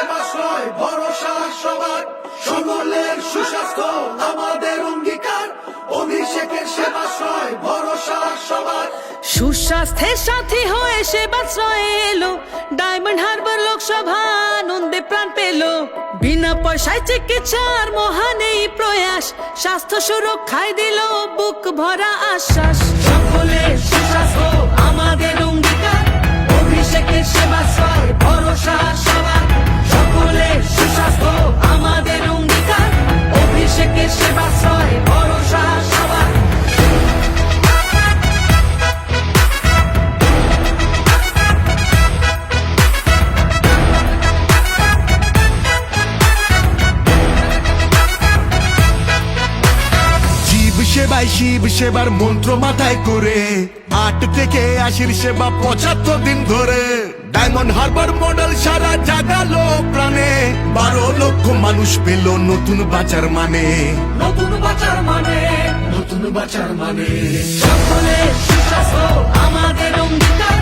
সেবাশ্রয় ভরসা সবার, সকলের সুস্বাস্থ্য আমাদের অঙ্গীকার। অভিষেকের সেবাশ্রয় ভরসা সবার। সুস্বাস্থ্যের সাথী হয়ে সেবাশ্রয়ে এলো ডায়মন্ড হারবার লোকসভা, আনন্দে প্রাণ পেল। বিনা পয়সায় চিকিৎসার মহান এই প্রয়াস, স্বাস্থ্য সুরক্ষায় দিল বুক ভরা আশ্বাস। সকলের সুস্বাস্থ্য আমাদের অঙ্গীকার, অভিষেকের সেবাশ্রয় ভরসা সবার। সকলের সুস্বাস্থ্য আমাদের অঙ্গীকার, অভিষেকের সেবাশ্রয় ভরসা সবার। সেবাই শিব সেবার মন্ত্র মাথায় করে 8 থেকে 80 সেবা 75 দিন ধরে। ডায়মন্ড হারবার মডেল সারা জাগালো প্রাণে, 12 লক্ষ মানুষ পেল নতুন বাঁচার মানে। নতুন বাঁচার মানে, নতুন বাঁচার মানে। সকলের সুস্বাস্থ্য আমাদের অঙ্গীকার,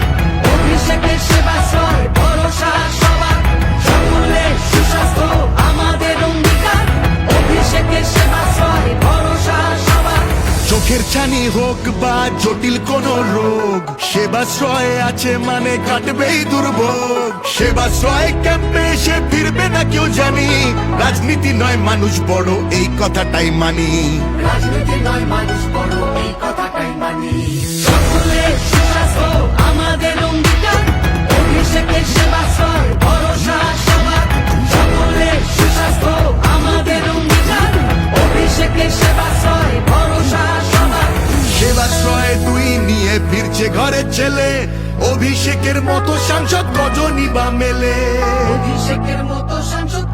অভিষেকের সেবাশ্রয় ভরসা সবার। সকলের সুস্বাস্থ্য আমাদের অঙ্গীকার, অভিষেকের সেবাশ্রয় ভরসা সবার। চোখের ছানি হোক বা জটিল কোন রোগ, সেবাশ্রয় আছে মানে কাটবেই দুর্ভোগ। সেবাশ্রয় ক্যাম্পে এসে ফিরবে না কেউ জানি, রাজনীতি নয় মানুষ বড় এই কথাটাই মানি। রাজনীতি নয় মানুষ বড় এই কথাটাই মানি। সকলের সুস্বাস্থ্য আমাদের অঙ্গীকার, অভিষেকের সেবাশ্রয় ভরসা সবার। সকলের সুস্বাস্থ্য আমাদের অঙ্গীকার, অভিষেকের সেবাশ্রয় ভরসা সবার। সেবাশ্রয় 2 নিয়ে ফিরছে ঘরের ছেলে, অভিষেকের মতো সাংসদ গজনী বা মেলে। অভিষেকের মতো সাংসদ